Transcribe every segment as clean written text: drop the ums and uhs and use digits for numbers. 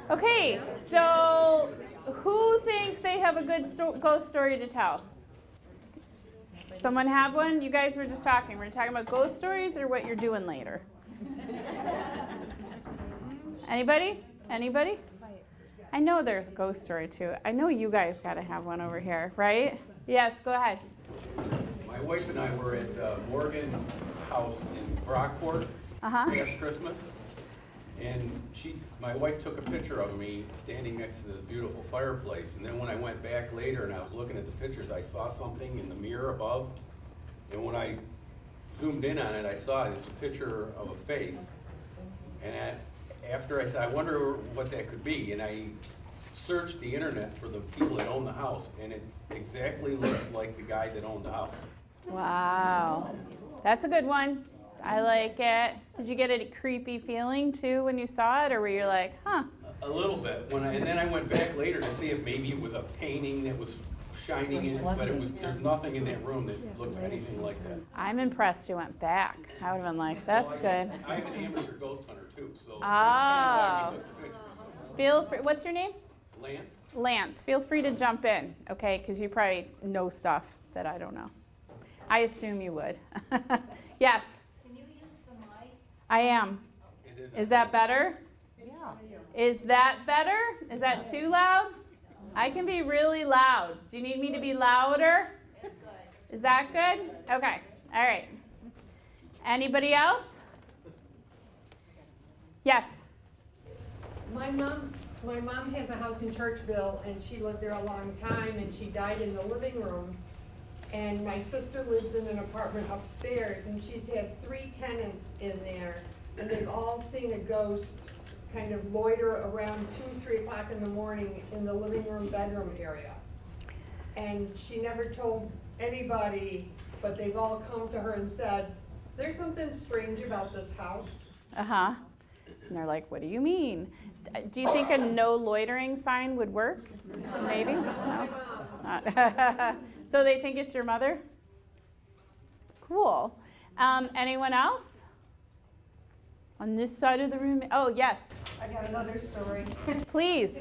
Okay, so who thinks they have a good ghost story to tell? Someone have one? You guys were just talking. We're talking about ghost stories or what you're doing later. Anybody? Anybody? I know there's a ghost story too. I know you guys got to have one over here, right? Yes, go ahead. My wife and I were at Morgan House in Brockport last Christmas, and my wife took a picture of me standing next to this beautiful fireplace. And then when I went back later and I was looking at the pictures, I saw something in the mirror above. And when I zoomed in on it, I saw it. It's a picture of a face. And after I said, I wonder what that could be, and I searched the internet for the people that own the house, and it exactly looked like the guy that owned the house. Wow, that's a good one. I like it. Did you get a creepy feeling too when you saw it, or were you like, huh? A little bit. And then I went back later to see if maybe it was a painting that was shining in it, but there's nothing in that room that looked anything like that. I'm impressed you went back. I would have been like, that's good. I have an amateur ghost hunter too, so that's Ah. kind of why we took the pictures. Feel free. What's your name? Lance? Lance. Feel free to jump in, okay? Because you probably know stuff that I don't know. I assume you would. Yes. Can you use the mic? I am. Is that better? Yeah. Is that better? Is that too loud? I can be really loud. Do you need me to be louder? That's good. Is that good? Okay. All right. Anybody else? Yes. My mom has a house in Churchville, and she lived there a long time, and she died in the living room. And my sister lives in an apartment upstairs, and she's had 3 tenants in there, and they've all seen a ghost kind of loiter around 2, 3 o'clock in the morning in the living room, bedroom area. And she never told anybody, but they've all come to her and said, "Is there something strange about this house?" Uh-huh. And they're like, what do you mean? Do you think a no loitering sign would work? Maybe? No. So they think it's your mother? Cool. Anyone else? On this side of the room? Oh, yes. I got another story. Please.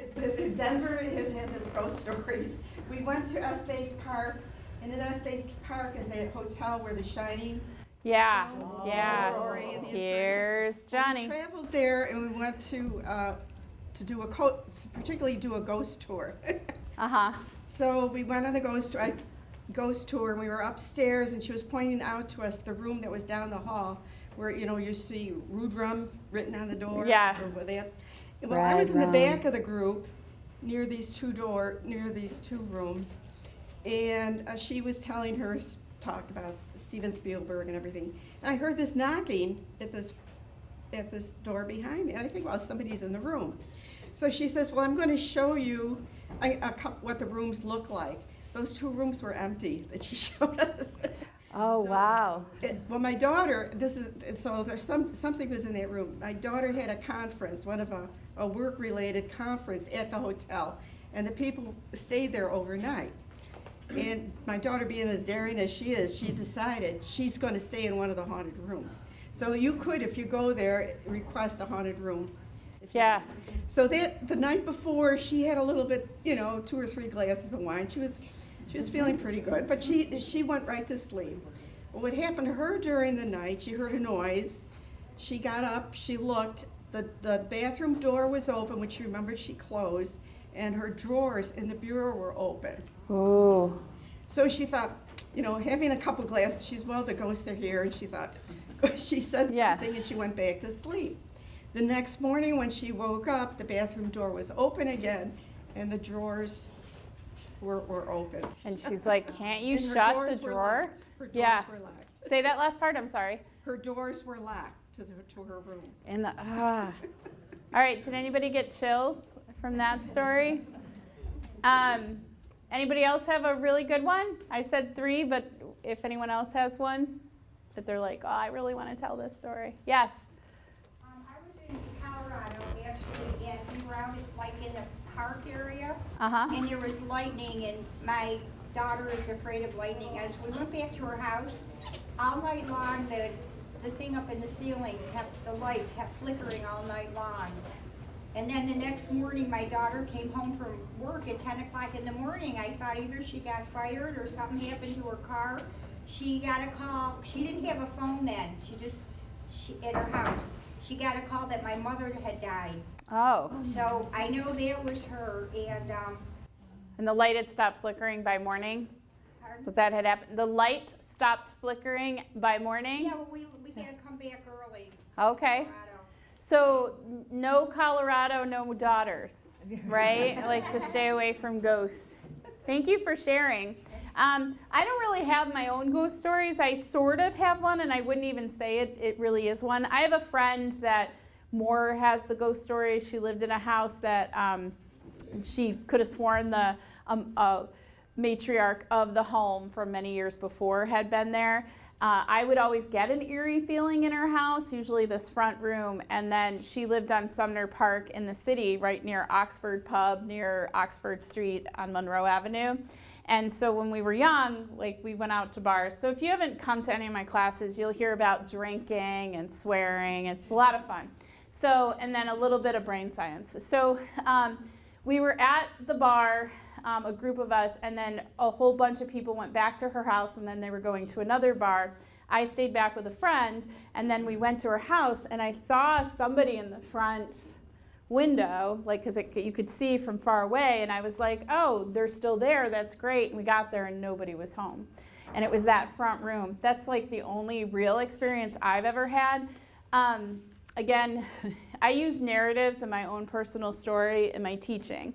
Denver has its ghost stories. We went to Estes Park, and in Estes Park is that hotel where The Shining. Yeah, Story yeah. and the Here's Johnny. We traveled there, and we went to particularly do a ghost tour. Uh-huh. So we went on the ghost tour, and we were upstairs, and she was pointing out to us the room that was down the hall, where you see Rudrum written on the door. Yeah. Or with that. Well, I was in the back of the group, near these two rooms, and she was telling her talk about Steven Spielberg and everything. And I heard this knocking at this door behind me, and I think, well, somebody's in the room. So she says, well, I'm going to show you what the rooms look like. Those 2 rooms were empty that she showed us. Oh, So, wow. Well, my daughter, there's something was in that room. My daughter had a conference, one of a work-related conference at the hotel, and the people stayed there overnight. And my daughter, being as daring as she is, she decided she's going to stay in one of the haunted rooms. So you could, if you go there, request a haunted room. Yeah. So the night before, she had a little bit, 2 or 3 glasses of wine. She was feeling pretty good, but she went right to sleep. Well, what happened to her during the night, she heard a noise. She got up, she looked, the bathroom door was open, which she remembered she closed, and her drawers in the bureau were open. Ooh. So she thought, having a couple glasses, the ghosts are here, and she thought, she said something, and she went back to sleep. The next morning when she woke up, the bathroom door was open again, and the drawers were open. And she's like, can't you And her shut doors the were drawer? locked. Her doors Yeah. were locked. Say that last part, I'm sorry. Her doors were locked to her room. All right, did anybody get chills from that story? Anybody else have a really good one? I said 3, but if anyone else has one that they're like, oh, I really want to tell this story. Yes. I was in Colorado, actually, and we were out in the park area, Uh-huh. and there was lightning, and my daughter is afraid of lightning. As we went back to her house, all night long, the thing up in the ceiling, the light kept flickering all night long. And then the next morning, my daughter came home from work at 10 o'clock in the morning. I thought either she got fired or something happened to her car. She got a call. She didn't have a phone then. At her house. She got a call that my mother had died. Oh. So I know that was her. And the light had stopped flickering by morning? Pardon? Was that had happened? The light stopped flickering by morning? Yeah, well, we had to come back early. Okay. Colorado. So no Colorado, no daughters, right? I like to stay away from ghosts. Thank you for sharing. I don't really have my own ghost stories. I sort of have one, and I wouldn't even say it really is one. I have a friend that more has the ghost stories. She lived in a house that she could have sworn the matriarch of the home from many years before had been there. I would always get an eerie feeling in her house, usually this front room, and then she lived on Sumner Park in the city, right near Oxford Pub, near Oxford Street on Monroe Avenue. And so when we were young, like, we went out to bars. So if you haven't come to any of my classes, you'll hear about drinking and swearing. It's a lot of fun. So, and then a little bit of brain science. So we were at the bar, a group of us, and then a whole bunch of people went back to her house, and then they were going to another bar. I stayed back with a friend, and then we went to her house, and I saw somebody in the front window, like, because you could see from far away, and I was like, oh, they're still there, that's great. And we got there and nobody was home. And it was that front room. That's like the only real experience I've ever had. Again, I use narratives in my own personal story in my teaching.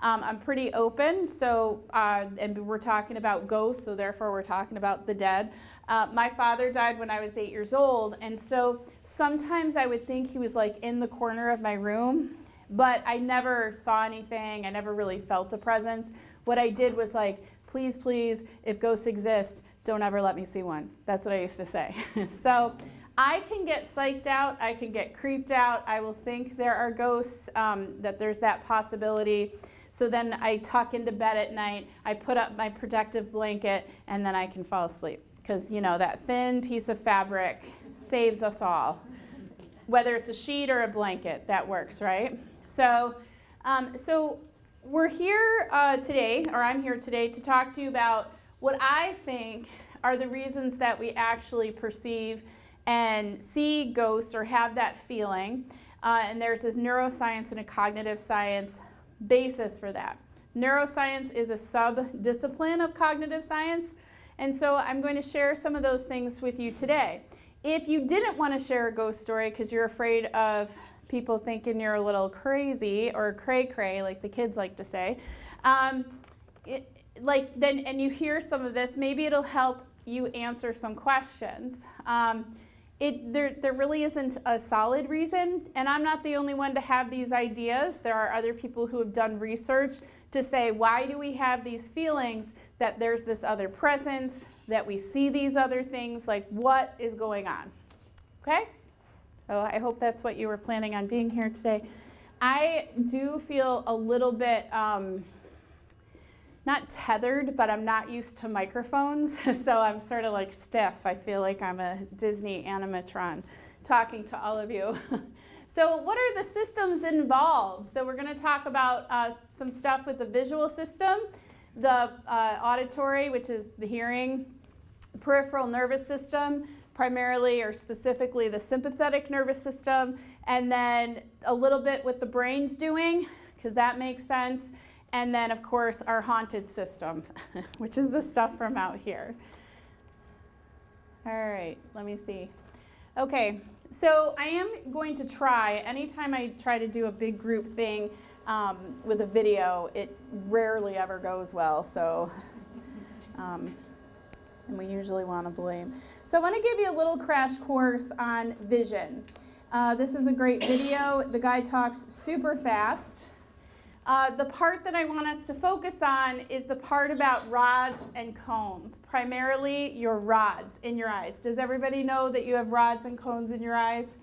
I'm pretty open, so, and we're talking about ghosts, so therefore we're talking about the dead. My father died when I was 8 years old, and so sometimes I would think he was like in the corner of my room, but I never saw anything. I never really felt a presence. What I did was like, please, please, if ghosts exist, don't ever let me see one. That's what I used to say. So I can get psyched out. I can get creeped out. I will think there are ghosts, that there's that possibility. So then I tuck into bed at night, I put up my protective blanket, and then I can fall asleep. Because, you know, that thin piece of fabric saves us all. Whether it's a sheet or a blanket, that works, right? So, so we're here today, or I'm here today, to talk to you about what I think are the reasons that we actually perceive and see ghosts or have that feeling. And there's this neuroscience and a cognitive science basis for that. Neuroscience is a sub-discipline of cognitive science, and so I'm going to share some of those things with you today. If you didn't want to share a ghost story because you're afraid of people thinking you're a little crazy or cray-cray, like the kids like to say, and you hear some of this, maybe it'll help you answer some questions. There really isn't a solid reason, and I'm not the only one to have these ideas. There are other people who have done research to say, why do we have these feelings that there's this other presence, that we see these other things, like what is going on? Okay? So I hope that's what you were planning on being here today. I do feel a little bit not tethered, but I'm not used to microphones, so I'm sort of like stiff. I feel like I'm a Disney animatron talking to all of you. So what are the systems involved? So we're going to talk about some stuff with the visual system, the auditory, which is the hearing, peripheral nervous system, primarily or specifically the sympathetic nervous system, and then a little bit what the brain's doing, because that makes sense. And then, of course, our haunted system, which is the stuff from out here. All right, let me see. Okay, so I am going to try, anytime I try to do a big group thing with a video, it rarely ever goes well, so, and we usually want to blame. So I want to give you a little crash course on vision. This is a great video. The guy talks super fast. The part that I want us to focus on is the part about rods and cones, primarily your rods in your eyes. Does everybody know that you have rods and cones in your eyes?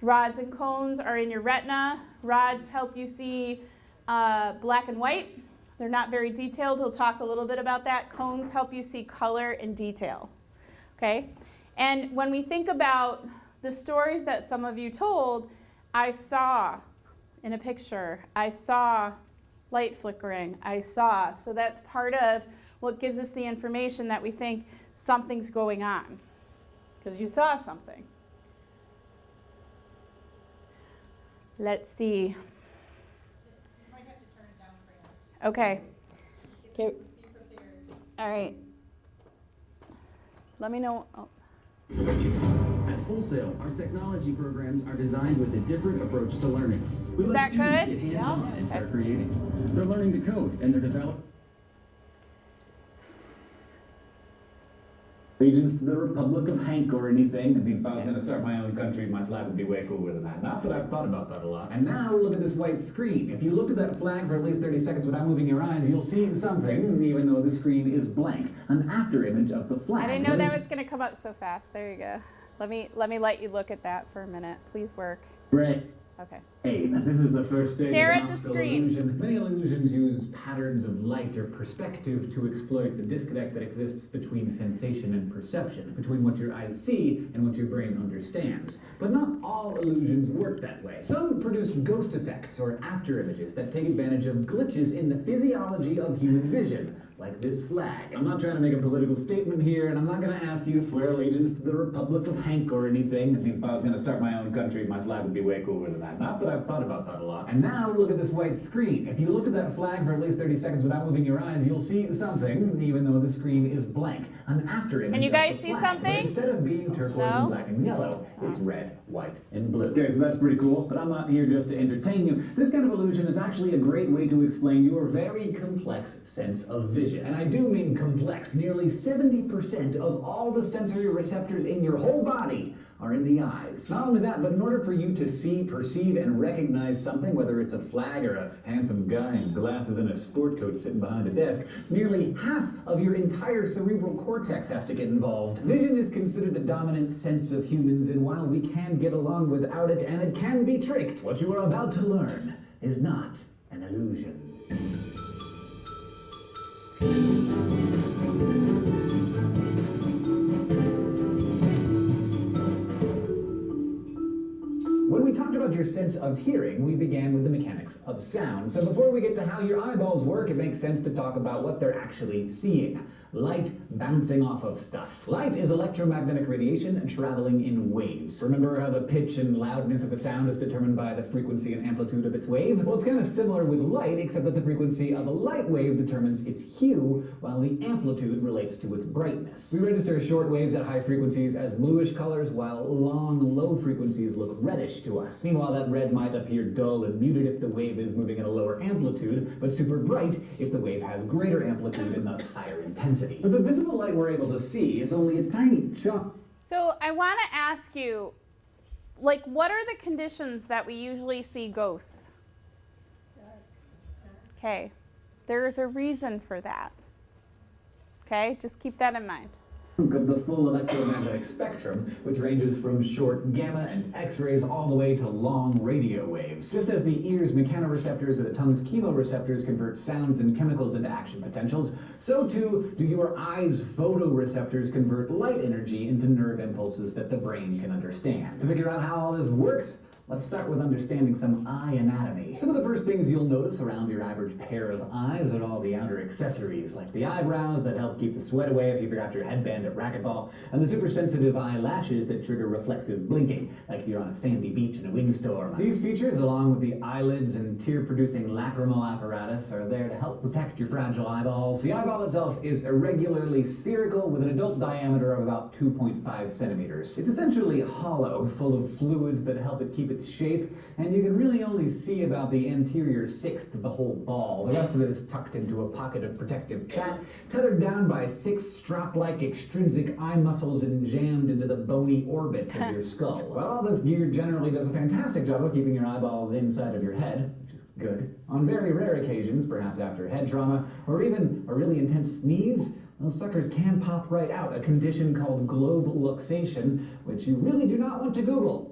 Rods and cones are in your retina. Rods help you see black and white. They're not very detailed. We'll talk a little bit about that. Cones help you see color and detail. Okay? And when we think about the stories that some of you told, I saw in a picture, I saw light flickering, I saw. So that's part of what gives us the information that we think something's going on, because you saw something. Let's see. You might have to turn it down for us. Okay. Okay. Be prepared. All right. Let me know. Oh. At Full Sail, our technology programs are designed with a different approach to learning. We Is let that students good? get hands-on and start creating. They're learning to code, and they're developing. Allegiance to the Republic of Hank or anything. I mean, if I was going to start my own country, my flag would be way cooler than that. Not that I've thought about that a lot. And now look at this white screen. If you looked at that flag for at least 30 seconds without moving your eyes, you'll see something, even though the screen is blank. An after image of the flag. I didn't know that was going to come up so fast. There you go. Let me let you look at that for a minute. Please work. Right. Okay. Hey, this is the first stage Stare of at the optical screen. illusion. Many illusions use patterns of light or perspective to exploit the disconnect that exists between sensation and perception, between what your eyes see and what your brain understands. But not all illusions work that way. Some produce ghost effects or after images that take advantage of glitches in the physiology of human vision, like this flag. I'm not trying to make a political statement here, and I'm not going to ask you to swear allegiance to the Republic of Hank or anything. I mean, if I was going to start my own country, my flag would be way cooler than that. Not that I've thought about that a lot. And now look at this white screen. If you looked at that flag for at least 30 seconds without moving your eyes, you'll see something, even though the screen is blank. An after image. Can you guys of the see flag. something? But instead of being turquoise No? and black and yellow, it's red, white, and blue. Okay, so that's pretty cool, but I'm not here just to entertain you. This kind of illusion is actually a great way to explain your very complex sense of vision. And I do mean complex. Nearly 70% of all the sensory receptors in your whole body are in the eyes. Not only that, but in order for you to see, perceive, and recognize something, whether it's a flag or a handsome guy in glasses and a sport coat sitting behind a desk, nearly half of your entire cerebral cortex has to get involved. Vision is considered the dominant sense of humans, and while we can get along without it, and it can be tricked, what you are about to learn is not an illusion. When we talked about your sense of hearing, we began with the mechanics of sound. So before we get to how your eyeballs work, it makes sense to talk about what they're actually seeing. Light bouncing off of stuff. Light is electromagnetic radiation traveling in waves. Remember how the pitch and loudness of the sound is determined by the frequency and amplitude of its wave? Well, it's kind of similar with light, except that the frequency of a light wave determines its hue, while the amplitude relates to its brightness. We register short waves at high frequencies as bluish colors, while long, low frequencies look reddish to us. Meanwhile, that red might appear dull and muted if the wave is moving at a lower amplitude, but super bright if the wave has greater amplitude and thus higher intensity. But the visible light we're able to see is only a tiny chunk. So I want to ask you, like, what are the conditions that we usually see ghosts? Okay, there's a reason for that. Okay, just keep that in mind. Of the full electromagnetic spectrum, which ranges from short gamma and X-rays all the way to long radio waves. Just as the ear's mechanoreceptors or the tongue's chemoreceptors convert sounds and chemicals into action potentials, so too do your eye's photoreceptors convert light energy into nerve impulses that the brain can understand. To figure out how all this works, let's start with understanding some eye anatomy. Some of the first things you'll notice around your average pair of eyes are all the outer accessories, like the eyebrows that help keep the sweat away if you forgot your headband at racquetball, and the super sensitive eyelashes that trigger reflexive blinking, like if you're on a sandy beach in a windstorm. These features, along with the eyelids and tear-producing lacrimal apparatus, are there to help protect your fragile eyeballs. The eyeball itself is irregularly spherical with an adult diameter of about 2.5 centimeters. It's essentially hollow, full of fluids that help it keep its shape, and you can really only see about the anterior sixth of the whole ball. The rest of it is tucked into a pocket of protective fat, tethered down by 6 strap-like extrinsic eye muscles and jammed into the bony orbit of your skull. Well, this gear generally does a fantastic job of keeping your eyeballs inside of your head, which is good. On very rare occasions, perhaps after head trauma, or even a really intense sneeze, those suckers can pop right out, a condition called globe luxation, which you really do not want to Google.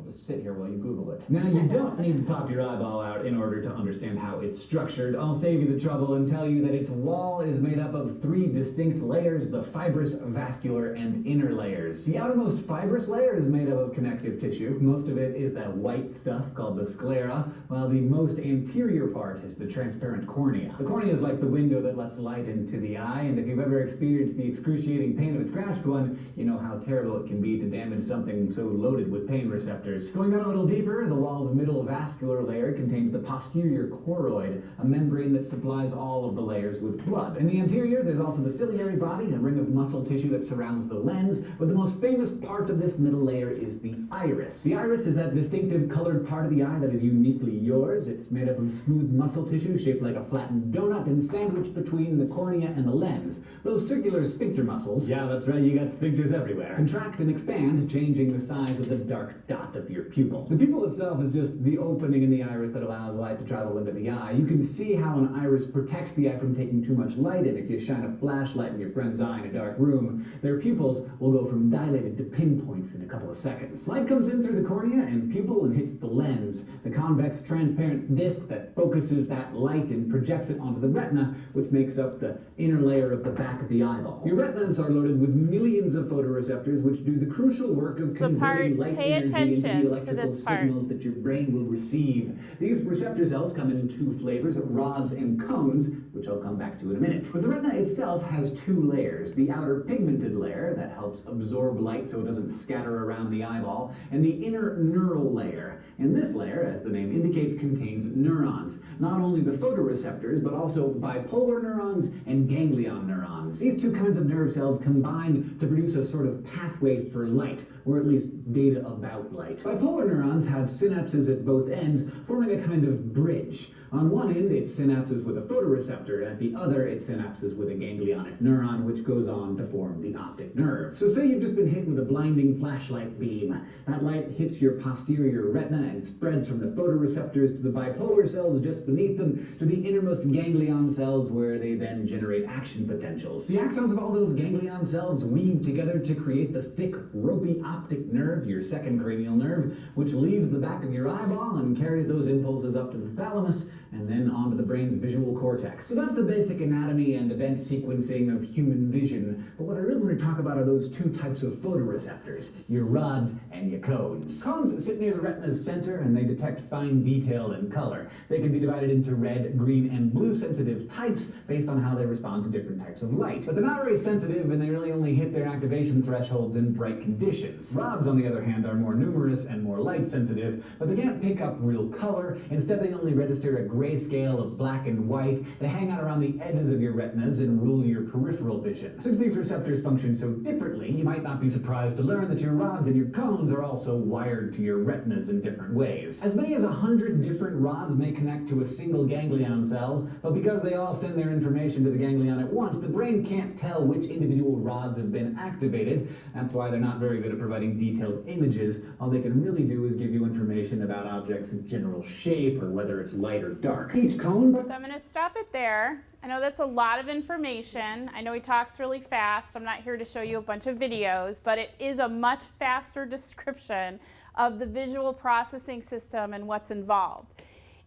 just sit here while you Google it. Now, you don't need to pop your eyeball out in order to understand how it's structured. I'll save you the trouble and tell you that its wall is made up of 3 distinct layers: the fibrous, vascular, and inner layers. The outermost fibrous layer is made up of connective tissue. Most of it is that white stuff called the sclera, while the most anterior part is the transparent cornea. The cornea is like the window that lets light into the eye, and if you've ever experienced the excruciating pain of a scratched one, you know how terrible it can be to damage something so loaded with pain receptors. Going on a little deeper, the wall's middle vascular layer contains the posterior choroid, a membrane that supplies all of the layers with blood. In the anterior, there's also the ciliary body, a ring of muscle tissue that surrounds the lens, but the most famous part of this middle layer is the iris. The iris is that distinctive colored part of the eye that is uniquely yours. It's made up of smooth muscle tissue shaped like a flattened donut and sandwiched between the cornea and the lens. Those circular sphincter muscles, yeah, that's right, you got sphincters everywhere, contract and expand, changing the size of the dark dot of your pupil. The pupil itself is just the opening in the iris that allows light to travel into the eye. You can see how an iris protects the eye from taking too much light, and if you shine a flashlight in your friend's eye in a dark room, their pupils will go from dilated to pinpoints in a couple of seconds. Light comes in through the cornea and pupil and hits the lens, the convex transparent disc that focuses that light and projects it onto the retina, which makes up the inner layer of the back of the eyeball. Your retinas are loaded with millions of photoreceptors which do the crucial work of converting light energy into the electrical signals that your brain will receive. These receptor cells come in 2 flavors, rods and cones, which I'll come back to in a minute. But the retina itself has 2 layers: the outer pigmented layer that helps absorb light so it doesn't scatter around the eyeball, and the inner neural layer. And this layer, as the name indicates, contains neurons. Not only the photoreceptors, but also bipolar neurons and ganglion neurons. These 2 kinds of nerve cells combine to produce a sort of pathway for light, or at least data about light. Bipolar neurons have synapses at both ends, forming a kind of bridge. On one end, it synapses with a photoreceptor, at the other, it synapses with a ganglionic neuron, which goes on to form the optic nerve. So say you've just been hit with a blinding flashlight beam. That light hits your posterior retina and spreads from the photoreceptors to the bipolar cells just beneath them to the innermost ganglion cells, where they then generate action potentials. The axons of all those ganglion cells weave together to create the thick, ropey optic nerve, your second cranial nerve, which leaves the back of your eyeball and carries those impulses up to the thalamus and then onto the brain's visual cortex. So that's the basic anatomy and event sequencing of human vision. But what I really want to talk about are those 2 types of photoreceptors, your rods and your cones. Cones sit near the retina's center and they detect fine detail and color. They can be divided into red, green, and blue sensitive types based on how they respond to different types of light. But they're not very sensitive, and they really only hit their activation thresholds in bright conditions. Rods, on the other hand, are more numerous and more light sensitive, but they can't pick up real color. Instead, they only register a grayscale of black and white. They hang out around the edges of your retinas and rule your peripheral vision. Since these receptors function so differently, you might not be surprised to learn that your rods and your cones are also wired to your retinas in different ways. As many as 100 different rods may connect to a single ganglion cell, but because they all send their information to the ganglion at once, the brain can't tell which individual rods have been activated. That's why they're not very good at providing detailed images. All they can really do is give you information about objects' general shape or whether it's light or dark. Each cone... So I'm going to stop it there. I know that's a lot of information. I know he talks really fast. I'm not here to show you a bunch of videos, but it is a much faster description of the visual processing system and what's involved.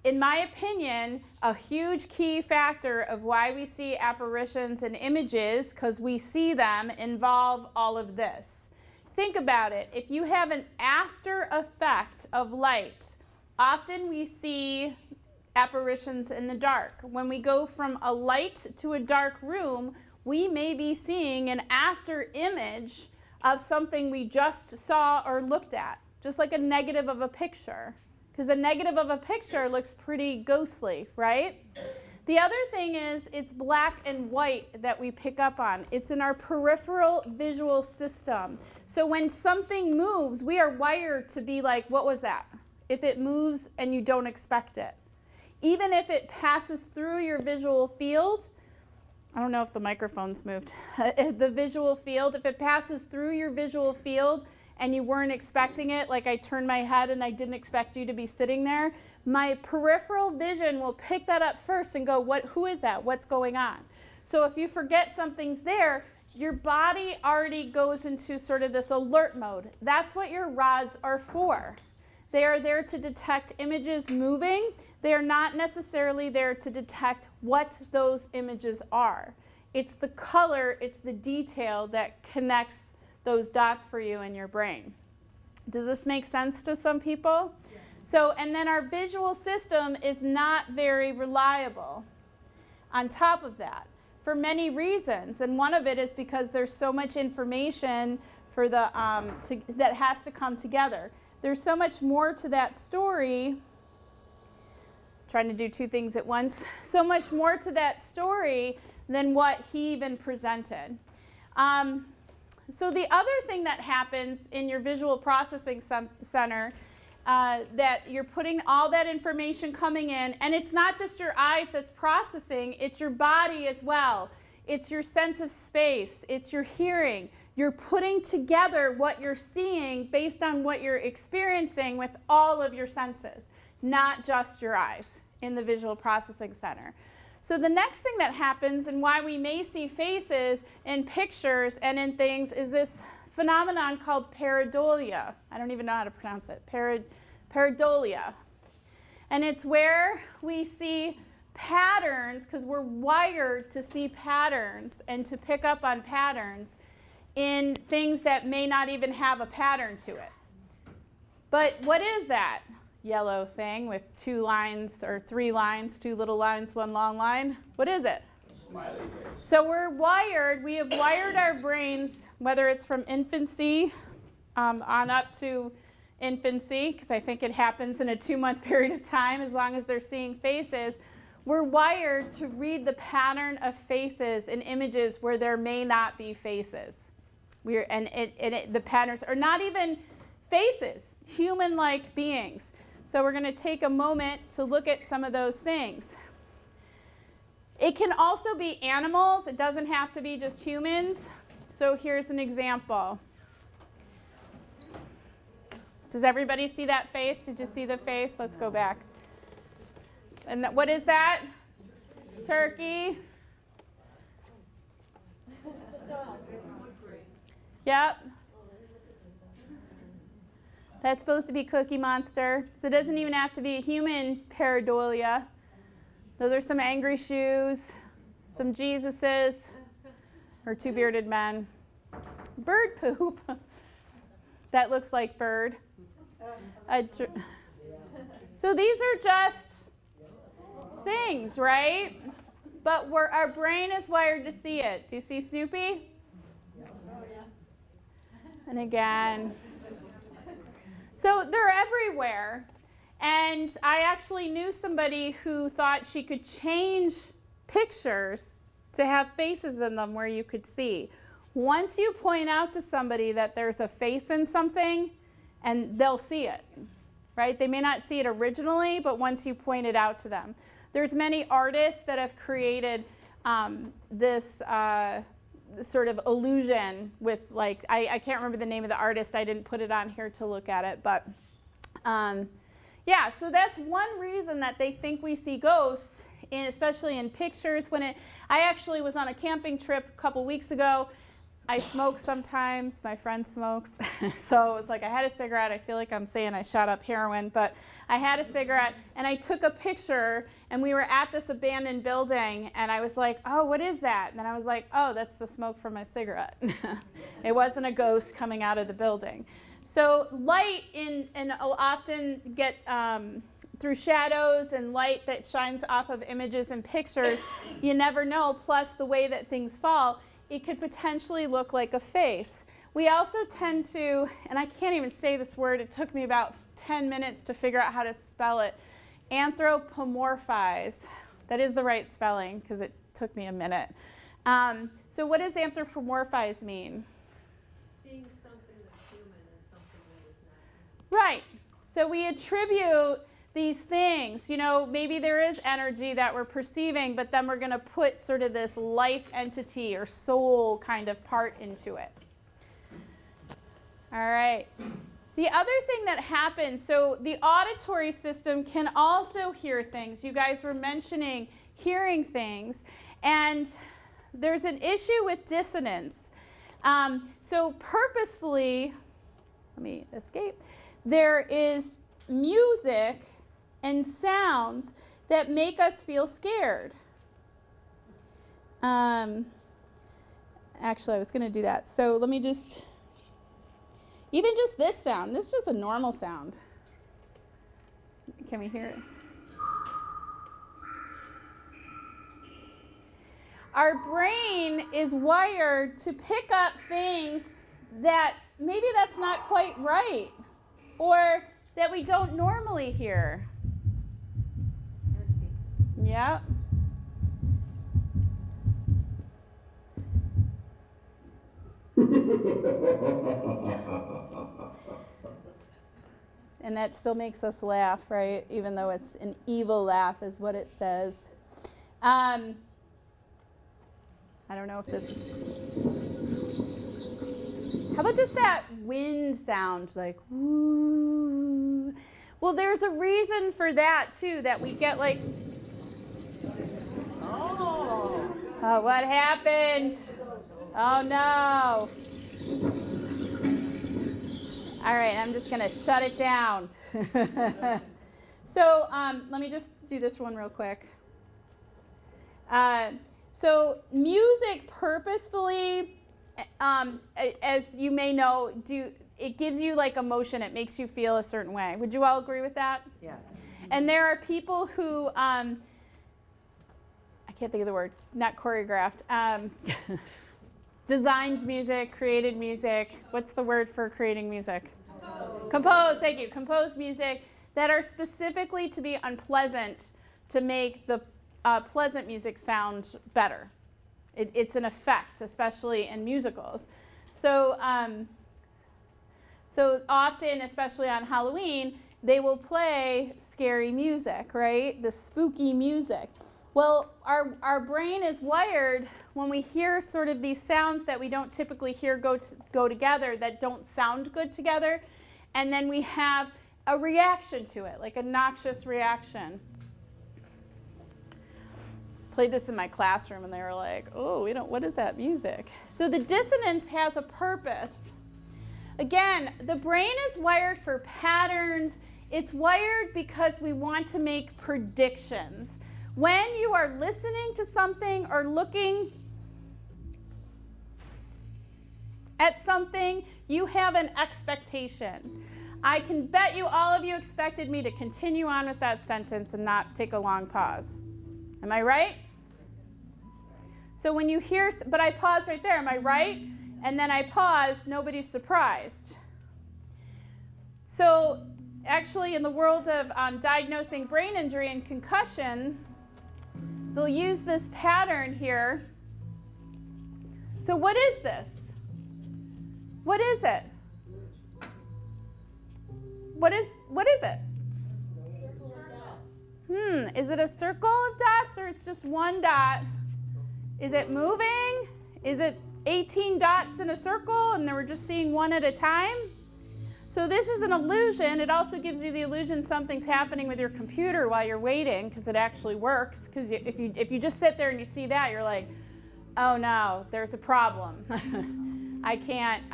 In my opinion, a huge key factor of why we see apparitions and images, because we see them, involve all of this. Think about it. If you have an after effect of light, often we see apparitions in the dark. When we go from a light to a dark room, we may be seeing an after image of something we just saw or looked at, just like a negative of a picture. Because a negative of a picture looks pretty ghostly, right? The other thing is it's black and white that we pick up on. It's in our peripheral visual system. So when something moves, we are wired to be like, what was that? If it moves and you don't expect it. Even if it passes through your visual field, I don't know if the microphone's moved. The visual field, if it passes through your visual field and you weren't expecting it, like I turned my head and I didn't expect you to be sitting there, my peripheral vision will pick that up first and go, who is that? What's going on? So if you forget something's there, your body already goes into sort of this alert mode. That's what your rods are for. They are there to detect images moving. They are not necessarily there to detect what those images are. It's the color, it's the detail that connects those dots for you in your brain. Does this make sense to some people? Yeah. So, and then our visual system is not very reliable on top of that for many reasons. And one of it is because there's so much information for the, that has to come together. There's so much more to that story. Trying to do two things at once. So much more to that story than what he even presented. So the other thing that happens in your visual processing center, that you're putting all that information coming in, and it's not just your eyes that's processing, it's your body as well. It's your sense of space, it's your hearing. You're putting together what you're seeing based on what you're experiencing with all of your senses, not just your eyes in the visual processing center. So the next thing that happens, and why we may see faces in pictures and in things, is this phenomenon called pareidolia. I don't even know how to pronounce it. Pareidolia. And it's where we see patterns, because we're wired to see patterns and to pick up on patterns in things that may not even have a pattern to it. But what is that yellow thing with 2 lines or 3 lines, 2 little lines, 1 long line? What is it? Smiley face. So we're wired, we have wired our brains, whether it's from infancy on up to infancy, because I think it happens in a 2-month period of time as long as they're seeing faces. We're wired to read the pattern of faces in images where there may not be faces. The patterns are not even faces, human-like beings. So we're going to take a moment to look at some of those things. It can also be animals. It doesn't have to be just humans. So here's an example. Does everybody see that face? Did you see the face? Let's go back. And what is that? Turkey. Yep. That's supposed to be Cookie Monster. So it doesn't even have to be a human pareidolia. Those are some angry shoes, some Jesuses, or 2 bearded men. Bird poop. That looks like bird. So these are just things, right? But our brain is wired to see it. Do you see Snoopy? And again. So they're everywhere. And I actually knew somebody who thought she could change pictures to have faces in them where you could see. Once you point out to somebody that there's a face in something, and they'll see it, right? They may not see it originally, but once you point it out to them. There's many artists that have created this sort of illusion with, like, I can't remember the name of the artist. I didn't put it on here to look at it, but yeah, so that's one reason that they think we see ghosts, especially in pictures. I actually was on a camping trip a couple weeks ago. I smoke sometimes. My friend smokes. So it was like I had a cigarette. I feel like I'm saying I shot up heroin, but I had a cigarette, and I took a picture, and we were at this abandoned building, and I was like, oh, what is that? And then I was like, oh, that's the smoke from my cigarette. It wasn't a ghost coming out of the building. So light and often get through shadows and light that shines off of images and pictures, you never know, plus the way that things fall, it could potentially look like a face. We also tend to, and I can't even say this word, it took me about 10 minutes to figure out how to spell it, anthropomorphize. That is the right spelling because it took me a minute. So what does anthropomorphize mean? Seeing something that's human and something that is not. Right. So we attribute these things, maybe there is energy that we're perceiving, but then we're going to put sort of this life entity or soul kind of part into it. All right. The other thing that happens, so the auditory system can also hear things. You guys were mentioning hearing things, and there's an issue with dissonance. So purposefully, let me escape, there is music and sounds that make us feel scared. Actually, I was going to do that. So let me just, even just this sound, this is just a normal sound. Can we hear it? Our brain is wired to pick up things that maybe that's not quite right, or that we don't normally hear. Yeah. And that still makes us laugh, right? Even though it's an evil laugh is what it says. I don't know if this is... How about just that wind sound, like, woo? Well, there's a reason for that, too, that we get like... Oh, what happened? Oh, no. All right, I'm just going to shut it down. So let me just do this one real quick. So music purposefully, as you may know, it gives you like emotion. It makes you feel a certain way. Would you all agree with that? Yeah. And there are people who, I can't think of the word, not choreographed, designed music, created music. What's the word for creating music? Compose, thank you. Compose music that are specifically to be unpleasant to make the pleasant music sound better. It's an effect, especially in musicals. So, so often, especially on Halloween, they will play scary music, right? The spooky music. Well, our brain is wired when we hear sort of these sounds that we don't typically hear go together, that don't sound good together, and then we have a reaction to it, like a noxious reaction. Played this in my classroom, and they were like, "Oh, what is that music?" So the dissonance has a purpose. Again, the brain is wired for patterns. It's wired because we want to make predictions. When you are listening to something or looking at something, you have an expectation. I can bet you all of you expected me to continue on with that sentence and not take a long pause. Am I right? So when you hear, but I pause right there, am I right? And then I pause, nobody's surprised. So actually in the world of diagnosing brain injury and concussion, they'll use this pattern here. So what is this? What is it? What is it? Is it a circle of dots, or it's just one dot? Is it moving? Is it 18 dots in a circle and then we're just seeing one at a time? So this is an illusion. It also gives you the illusion something's happening with your computer while you're waiting, because it actually works. Because if you just sit there and you see that, you're like, oh no, there's a problem. I can't,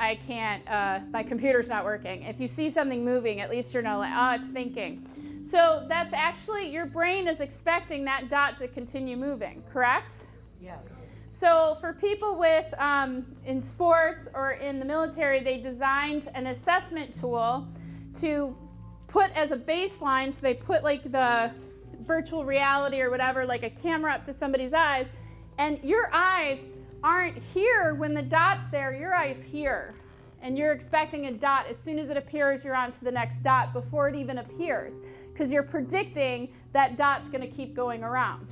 my computer's not working. If you see something moving, at least you're not like, oh, it's thinking. So that's actually, your brain is expecting that dot to continue moving, correct? Yes. So for people with, in sports or in the military, they designed an assessment tool to put as a baseline, so they put like the virtual reality or whatever, like a camera up to somebody's eyes, and your eyes aren't here when the dot's there, your eyes here. And you're expecting a dot. As soon as it appears, you're on to the next dot before it even appears, because you're predicting that dot's going to keep going around.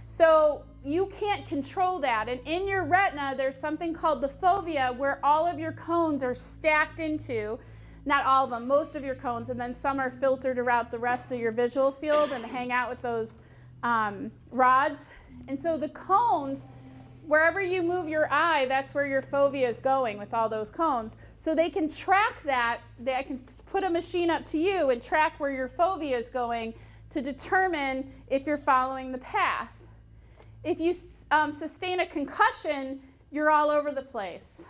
So you can't control that. And in your retina, there's something called the fovea, where all of your cones are stacked into, not all of them, most of your cones, and then some are filtered around the rest of your visual field and hang out with those rods. And so the cones, wherever you move your eye, that's where your fovea is going with all those cones. So they can track that. They can put a machine up to you and track where your fovea is going to determine if you're following the path. If you sustain a concussion, you're all over the place.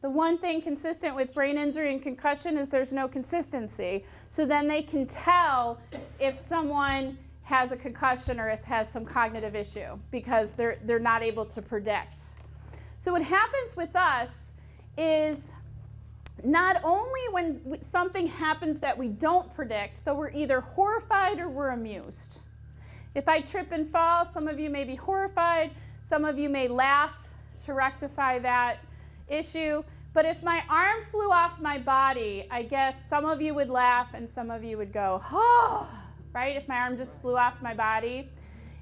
The one thing consistent with brain injury and concussion is there's no consistency. So then they can tell if someone has a concussion or has some cognitive issue because they're not able to predict. So what happens with us is not only when something happens that we don't predict, so we're either horrified or we're amused. If I trip and fall, some of you may be horrified, some of you may laugh to rectify that issue. But if my arm flew off my body, I guess some of you would laugh and some of you would go, oh, right? If my arm just flew off my body.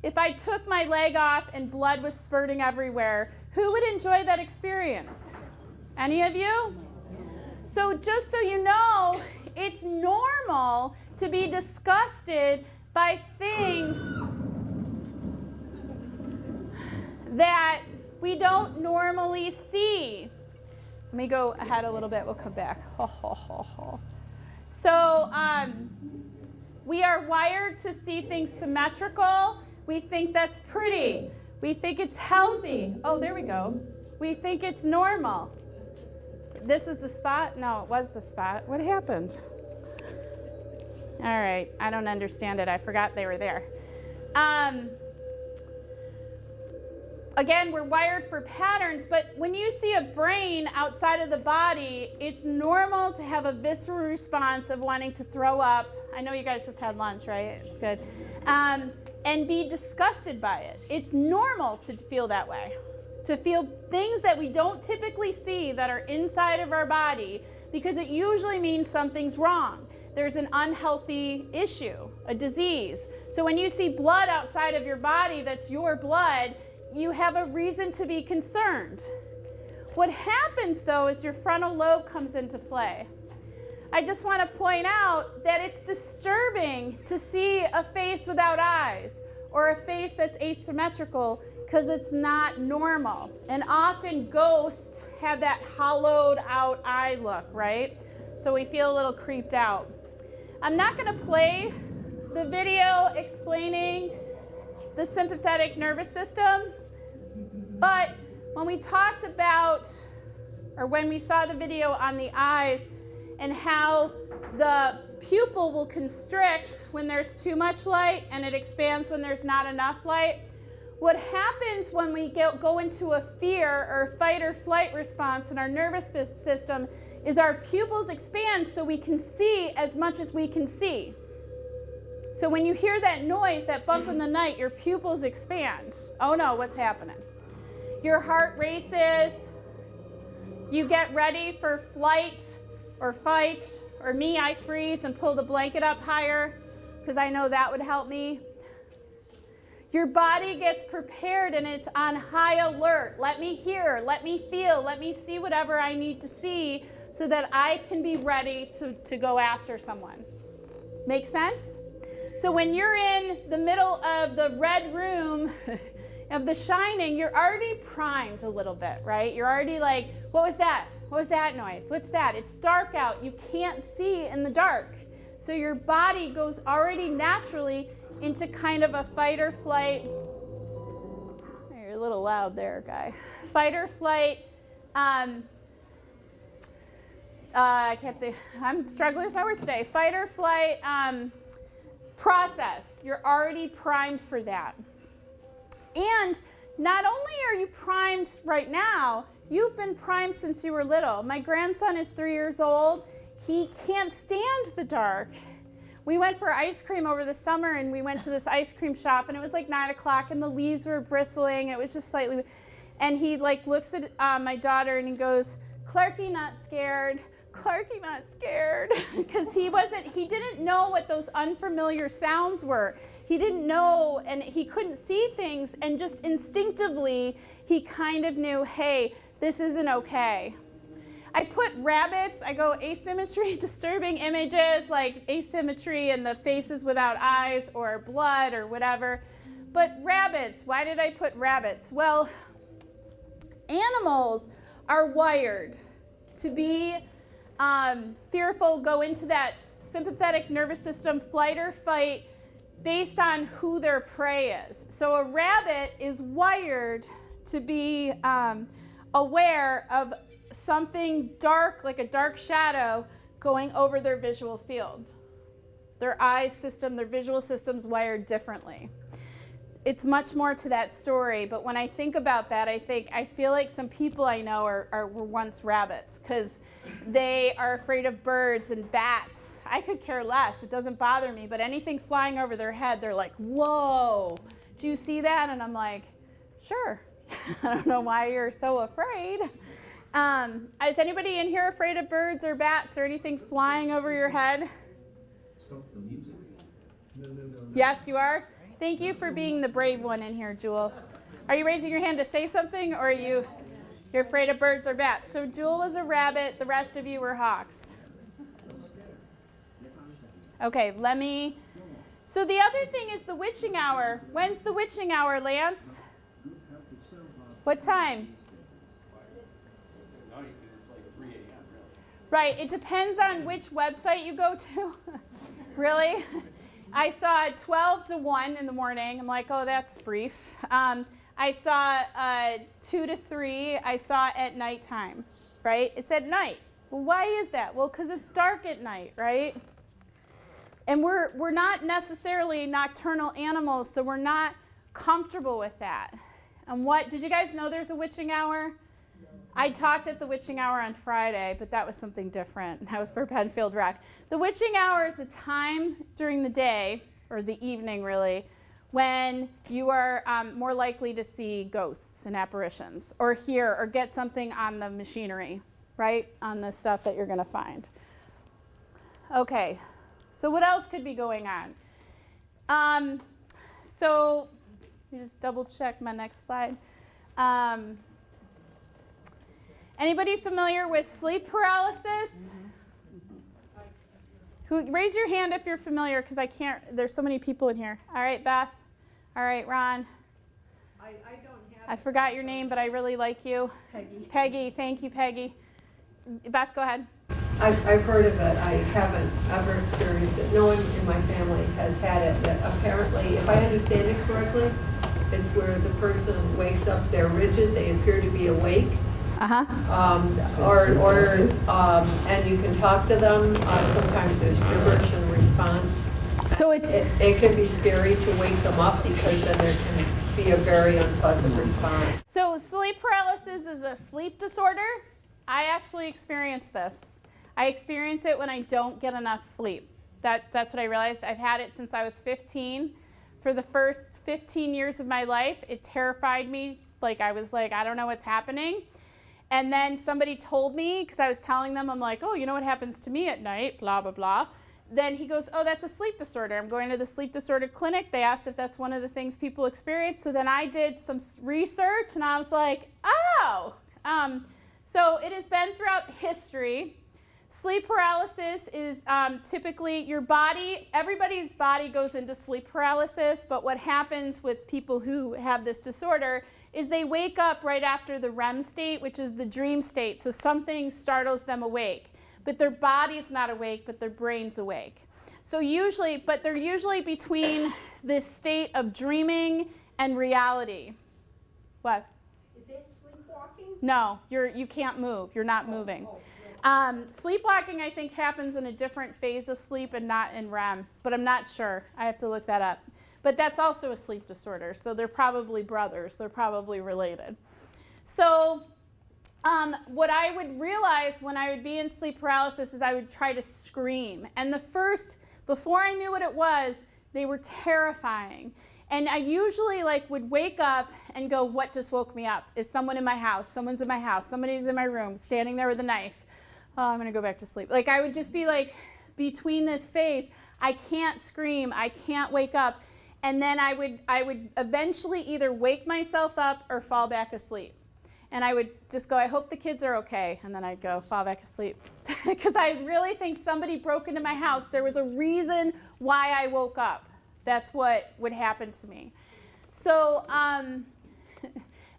If I took my leg off and blood was spurting everywhere, who would enjoy that experience? Any of you? So just so you know, it's normal to be disgusted by things that we don't normally see. Let me go ahead a little bit. We'll come back. So we are wired to see things symmetrical. We think that's pretty. We think it's healthy. Oh, there we go. We think it's normal. This is the spot? No, it was the spot. What happened? All right. I don't understand it. I forgot they were there. Again, we're wired for patterns, but when you see a brain outside of the body, it's normal to have a visceral response of wanting to throw up. I know you guys just had lunch, right? It's good. And be disgusted by it. It's normal to feel that way, to feel things that we don't typically see that are inside of our body, because it usually means something's wrong. There's an unhealthy issue, a disease. So when you see blood outside of your body that's your blood, you have a reason to be concerned. What happens, though, is your frontal lobe comes into play. I just want to point out that it's disturbing to see a face without eyes or a face that's asymmetrical because it's not normal. And often ghosts have that hollowed out eye look, right? So we feel a little creeped out. I'm not going to play the video explaining the sympathetic nervous system, but when we talked about, or when we saw the video on the eyes and how the pupil will constrict when there's too much light and it expands when there's not enough light, what happens when we go into a fear or fight or flight response in our nervous system is our pupils expand so we can see as much as we can see. So when you hear that noise, that bump in the night, your pupils expand. Oh no, what's happening? Your heart races. You get ready for flight or fight. Or me, I freeze and pull the blanket up higher because I know that would help me. Your body gets prepared and it's on high alert. Let me hear, let me feel, let me see whatever I need to see so that I can be ready to go after someone. Make sense? So when you're in the middle of the red room of The Shining, you're already primed a little bit, right? You're already like, what was that? What was that noise? What's that? It's dark out. You can't see in the dark. So your body goes already naturally into kind of a fight or flight. You're a little loud there, guy. Fight or flight. I can't think. I'm struggling with my words today. Fight or flight. Process. You're already primed for that. And not only are you primed right now, you've been primed since you were little. My grandson is 3 years old. He can't stand the dark. We went for ice cream over the summer, and we went to this ice cream shop, and it was like 9 o'clock, and the leaves were bristling. It was just slightly, and he like looks at my daughter, and he goes, "Clarky, not scared. Clarky, not scared," because he didn't know what those unfamiliar sounds were. He didn't know, and he couldn't see things, and just instinctively, he kind of knew, hey, this isn't okay. I put rabbits, I go asymmetry, disturbing images, like asymmetry and the faces without eyes or blood or whatever. But rabbits, why did I put rabbits? Well, animals are wired to be fearful, go into that sympathetic nervous system, flight or fight, based on who their prey is. So a rabbit is wired to be aware of something dark, like a dark shadow, going over their visual field. Their eye system, their visual system's wired differently. It's much more to that story, but when I think about that, I feel like some people I know were once rabbits, because they are afraid of birds and bats. I could care less, it doesn't bother me, but anything flying over their head, they're like, whoa, do you see that? And I'm like, sure. I don't know why you're so afraid. Is anybody in here afraid of birds or bats or anything flying over your head? Stop the music. No. Yes, you are? Thank you for being the brave one in here, Jewel. Are you raising your hand to say something, or you're afraid of birds or bats? So Jewel was a rabbit, the rest of you were hawks. Okay, so the other thing is the witching hour. When's the witching hour, Lance? What time? Now it's like 3 a.m. really. Right, it depends on which website you go to. Really? I saw 12 to 1 in the morning. I'm like, oh, that's brief. I saw 2 to 3. I saw at nighttime, right? It's at night. Well, why is that? Well, because it's dark at night, right? And we're not necessarily nocturnal animals, so we're not comfortable with that. And did you guys know there's a witching hour? I talked at the witching hour on Friday, but that was something different. That was for Penfield Rec. The witching hour is a time during the day, or the evening really, when you are more likely to see ghosts and apparitions, or hear or get something on the machinery, right? On the stuff that you're going to find. Okay, so what else could be going on? So let me just double check my next slide. Anybody familiar with sleep paralysis? Raise your hand if you're familiar, because I can't, there's so many people in here. All right, Beth. All right, Ron. I don't have. I forgot your name, but I really like you. Peggy. Peggy, thank you, Peggy. Beth, go ahead. I've heard of it. I haven't ever experienced it. No one in my family has had it. But apparently, if I understand it correctly, it's where the person wakes up, they're rigid, they appear to be awake. And you can talk to them. Sometimes there's gibberish in response. So it can be scary to wake them up, because then there can be a very unpleasant response. So sleep paralysis is a sleep disorder. I actually experience this. I experience it when I don't get enough sleep. That's what I realized. I've had it since I was 15. For the first 15 years of my life, it terrified me. Like, I was like, I don't know what's happening. And then somebody told me, because I was telling them, I'm like, oh, you know what happens to me at night, blah, blah, blah. Then he goes, oh, that's a sleep disorder. I'm going to the sleep disorder clinic. They asked if that's one of the things people experience. So then I did some research, and I was like, oh. So it has been throughout history. Sleep paralysis is typically your body, everybody's body goes into sleep paralysis, but what happens with people who have this disorder is they wake up right after the REM state, which is the dream state. So something startles them awake, but their body's not awake, but their brain's awake. So they're usually between this state of dreaming and reality. What? Is it sleepwalking? No, you can't move. You're not moving. Sleepwalking, I think, happens in a different phase of sleep and not in REM, but I'm not sure. I have to look that up. But that's also a sleep disorder, so they're probably brothers. They're probably related. So what I would realize when I would be in sleep paralysis is I would try to scream. And before I knew what it was, they were terrifying. And I usually would wake up and go, what just woke me up? Is someone in my house? Someone's in my house. Somebody's in my room, standing there with a knife. Oh, I'm going to go back to sleep. I would just be between this phase. I can't scream. I can't wake up. And then I would eventually either wake myself up or fall back asleep. And I would just go, I hope the kids are okay. And then I'd go fall back asleep. Because I really think somebody broke into my house. There was a reason why I woke up. That's what would happen to me. So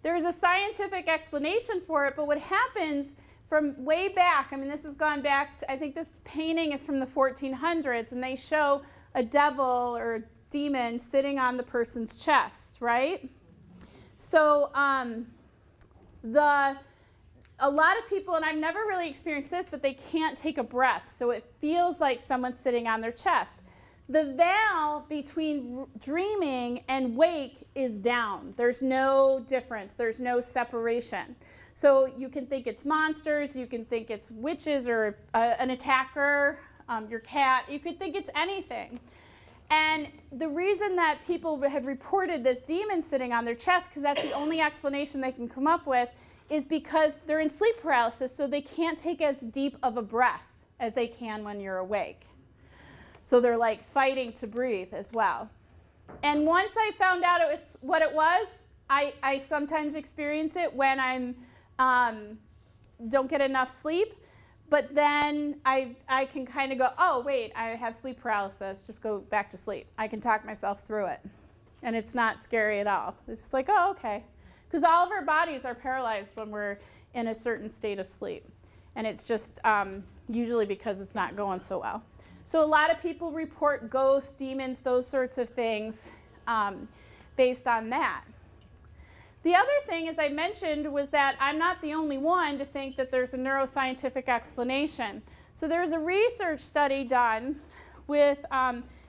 there's a scientific explanation for it, but what happens from way back, this has gone back to, I think this painting is from the 1400s, and they show a devil or a demon sitting on the person's chest, right? So a lot of people, and I've never really experienced this, but they can't take a breath. So it feels like someone's sitting on their chest. The veil between dreaming and wake is down. There's no difference. There's no separation. So you can think it's monsters. You can think it's witches or an attacker, your cat. You could think it's anything. And the reason that people have reported this demon sitting on their chest, because that's the only explanation they can come up with, is because they're in sleep paralysis, so they can't take as deep of a breath as they can when you're awake. So they're like fighting to breathe as well. And once I found out it was what it was, I sometimes experience it when I'm don't get enough sleep, but then I can kind of go, oh wait, I have sleep paralysis, just go back to sleep. I can talk myself through it. And it's not scary at all. It's just like, oh, okay. Because all of our bodies are paralyzed when we're in a certain state of sleep. And it's just usually because it's not going so well. So a lot of people report ghosts, demons, those sorts of things based on that. The other thing, as I mentioned, was that I'm not the only one to think that there's a neuroscientific explanation. So there was a research study done with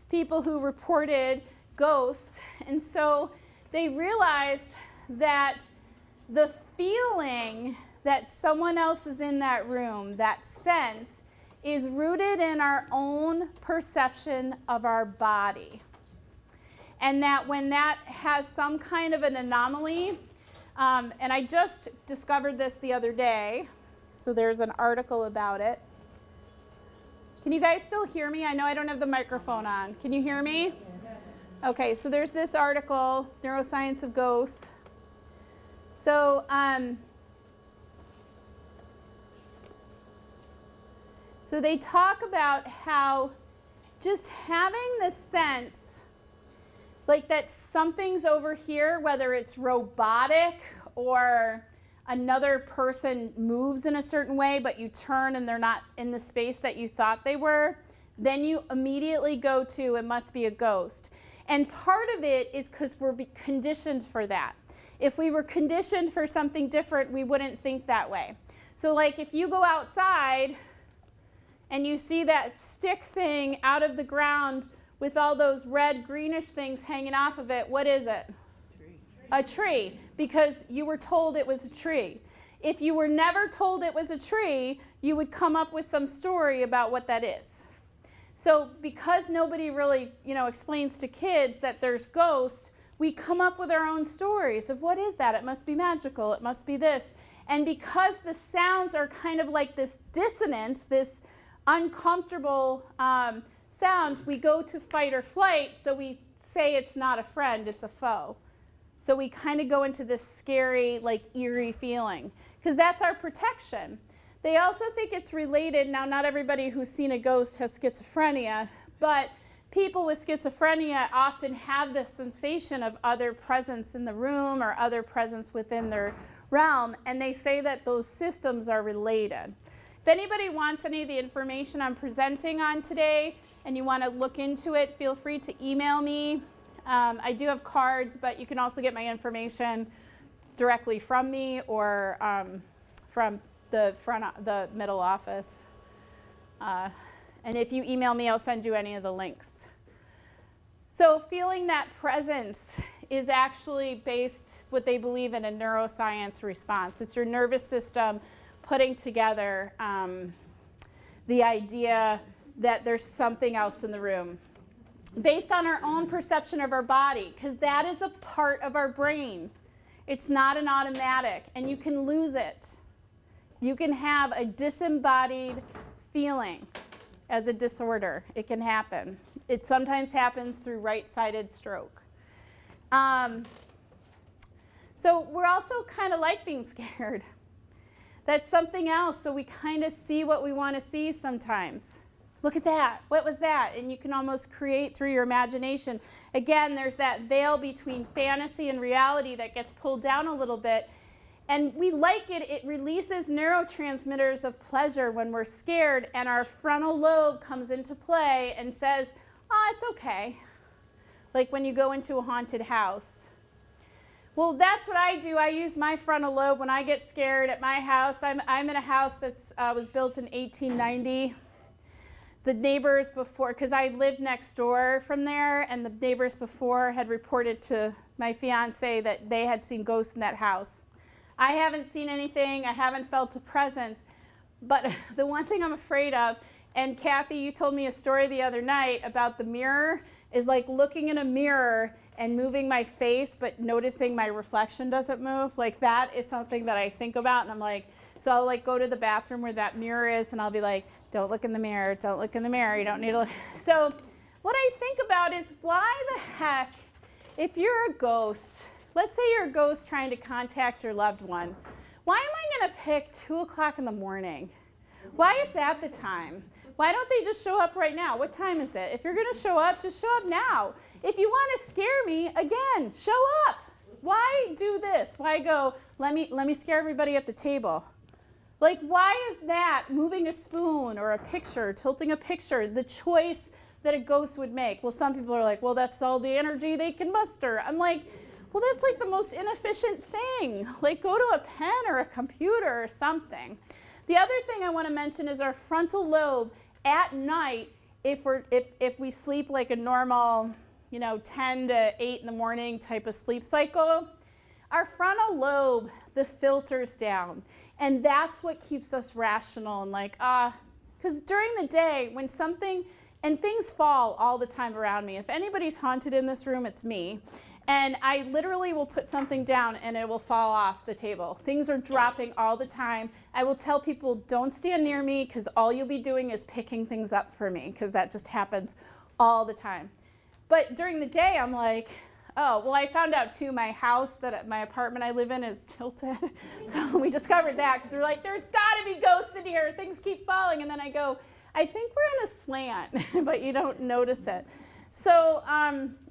people who reported ghosts. And so they realized that the feeling that someone else is in that room, that sense, is rooted in our own perception of our body. And that when that has some kind of an anomaly, and I just discovered this the other day, so there's an article about it. Can you guys still hear me? I know I don't have the microphone on. Can you hear me? Okay, so there's this article, Neuroscience of Ghosts. So, so they talk about how just having the sense, like that something's over here, whether it's robotic or another person moves in a certain way, but you turn and they're not in the space that you thought they were, then you immediately go to, it must be a ghost. And part of it is because we're conditioned for that. If we were conditioned for something different, we wouldn't think that way. So like if you go outside and you see that stick thing out of the ground with all those red greenish things hanging off of it, what is it? A tree, because you were told it was a tree. If you were never told it was a tree, you would come up with some story about what that is. So because nobody really, explains to kids that there's ghosts, we come up with our own stories of what is that? It must be magical. It must be this. And because the sounds are kind of like this dissonance, this uncomfortable sound, we go to fight or flight. So we say it's not a friend, it's a foe. So we kind of go into this scary, like eerie feeling because that's our protection. They also think it's related. Now, not everybody who's seen a ghost has schizophrenia, but people with schizophrenia often have this sensation of other presence in the room or other presence within their realm, and they say that those systems are related. If anybody wants any of the information I'm presenting on today and you want to look into it, feel free to email me. I do have cards, but you can also get my information directly from me or from the middle office. And if you email me, I'll send you any of the links. So feeling that presence is actually based, what they believe, in a neuroscience response. It's your nervous system putting together the idea that there's something else in the room. Based on our own perception of our body, because that is a part of our brain. It's not an automatic, and you can lose it. You can have a disembodied feeling as a disorder. It can happen. It sometimes happens through right-sided stroke. So we're also kind of like being scared. That's something else, so we kind of see what we want to see sometimes. Look at that. What was that? And you can almost create through your imagination. Again, there's that veil between fantasy and reality that gets pulled down a little bit. And we like it. It releases neurotransmitters of pleasure when we're scared, and our frontal lobe comes into play and says, oh, it's okay. Like when you go into a haunted house. Well, that's what I do. I use my frontal lobe when I get scared at my house. I'm in a house that was built in 1890. The neighbors before, because I lived next door from there, and the neighbors before had reported to my fiance that they had seen ghosts in that house. I haven't seen anything. I haven't felt a presence. But the one thing I'm afraid of, and Kathy, you told me a story the other night about the mirror, is like looking in a mirror and moving my face, but noticing my reflection doesn't move. Like that is something that I think about, and I'm like, so I'll like go to the bathroom where that mirror is, and I'll be like, don't look in the mirror, don't look in the mirror, you don't need to look. So what I think about is, why the heck, if you're a ghost, let's say you're a ghost trying to contact your loved one, why am I gonna pick 2 o'clock in the morning? Why is that the time? Why don't they just show up right now? What time is it? If you're gonna show up, just show up now. If you wanna scare me, again, show up. Why do this? Why go, let me scare everybody at the table? Like, why is that moving a spoon or a picture, tilting a picture, the choice that a ghost would make? Well, some people are like, well, that's all the energy they can muster. I'm like, well, that's like the most inefficient thing. Like, go to a pen or a computer or something. The other thing I want to mention is our frontal lobe at night. If we sleep like a normal, 10 to 8 in the morning type of sleep cycle, our frontal lobe, the filters down. And that's what keeps us rational and like, because during the day when something, and things fall all the time around me. If anybody's haunted in this room, it's me. And I literally will put something down and it will fall off the table. Things are dropping all the time. I will tell people, don't stand near me, because all you'll be doing is picking things up for me, because that just happens all the time. But during the day, I'm like, oh, well, I found out too, my house, my apartment I live in is tilted. So we discovered that, because we're like, there's gotta be ghosts in here, things keep falling. And then I go, I think we're on a slant, but you don't notice it. So,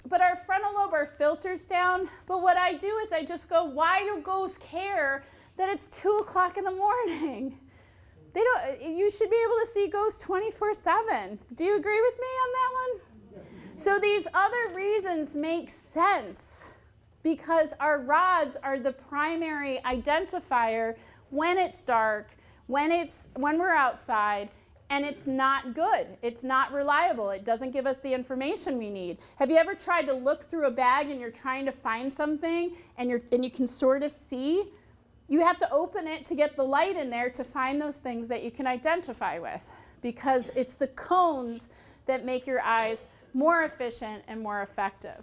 but our frontal lobe, our filters down. But what I do is I just go, why do ghosts care that it's 2 o'clock in the morning? They don't. You should be able to see ghosts 24/7. Do you agree with me on that one? So these other reasons make sense, because our rods are the primary identifier when it's dark, when we're outside. And it's not good. It's not reliable. It doesn't give us the information we need. Have you ever tried to look through a bag and you're trying to find something and you can sort of see? You have to open it to get the light in there to find those things that you can identify with, because it's the cones that make your eyes more efficient and more effective.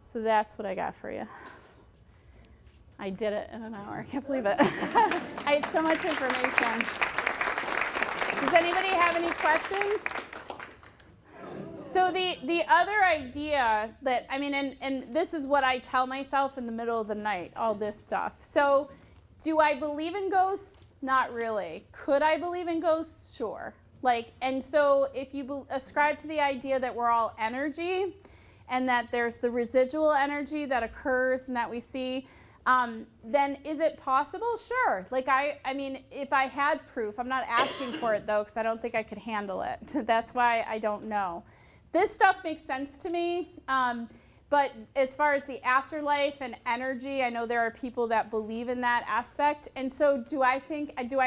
So that's what I got for you. I did it in an hour. I can't believe it. I had so much information. Does anybody have any questions? So the other idea that, and this is what I tell myself in the middle of the night, all this stuff. So do I believe in ghosts? Not really. Could I believe in ghosts? Sure. And so if you ascribe to the idea that we're all energy and that there's the residual energy that occurs and that we see, then is it possible? Sure. If I had proof, I'm not asking for it though, because I don't think I could handle it. That's why I don't know. This stuff makes sense to me, but as far as the afterlife and energy, I know there are people that believe in that aspect. And so do I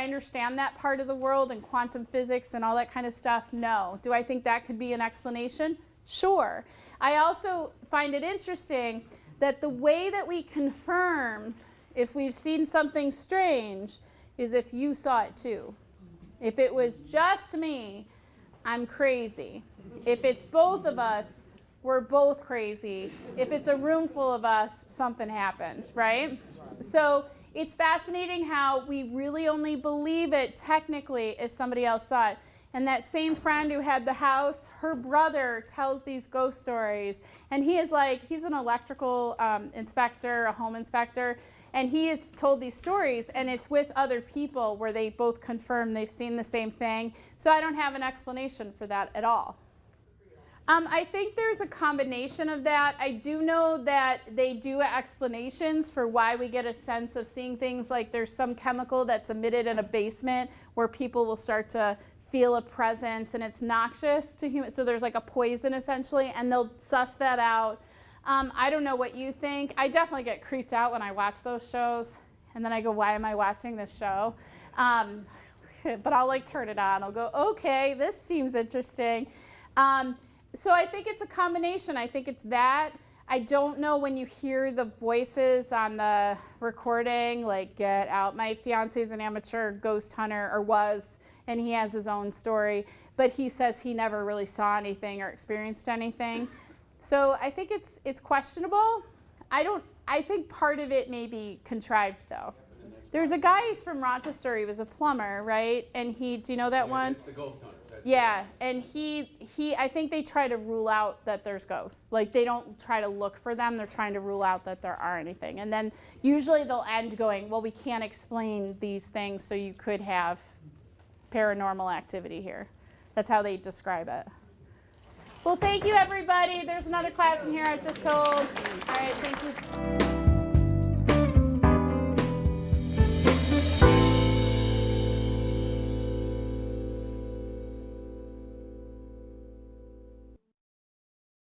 understand that part of the world and quantum physics and all that kind of stuff? No. Do I think that could be an explanation? Sure. I also find it interesting that the way that we confirm if we've seen something strange is if you saw it too. If it was just me, I'm crazy. If it's both of us, we're both crazy. If it's a room full of us, something happened, right? So it's fascinating how we really only believe it technically if somebody else saw it. And that same friend who had the house, her brother tells these ghost stories. And he's an electrical inspector, a home inspector. And he has told these stories, and it's with other people where they both confirm they've seen the same thing. So I don't have an explanation for that at all. I think there's a combination of that. I do know that they do explanations for why we get a sense of seeing things, like there's some chemical that's emitted in a basement where people will start to feel a presence and it's noxious to humans. So there's like a poison essentially, and they'll suss that out. I don't know what you think. I definitely get creeped out when I watch those shows. And then I go, why am I watching this show? But I'll like turn it on. I'll go, okay, this seems interesting. So I think it's a combination. I think it's that. I don't know when you hear the voices on the recording, like get out. My fiance's an amateur ghost hunter, or was, and he has his own story. But he says he never really saw anything or experienced anything. So I think it's questionable. I think part of it may be contrived though. There's a guy, he's from Rochester, he was a plumber, right? And do you know that one? It's the ghost hunter. Yeah, and I think they try to rule out that there's ghosts. Like they don't try to look for them, they're trying to rule out that there are anything. And then usually they'll end going, well, we can't explain these things, so you could have paranormal activity here. That's how they describe it. Well, thank you, everybody. There's another class in here, I was just told. All right, thank you.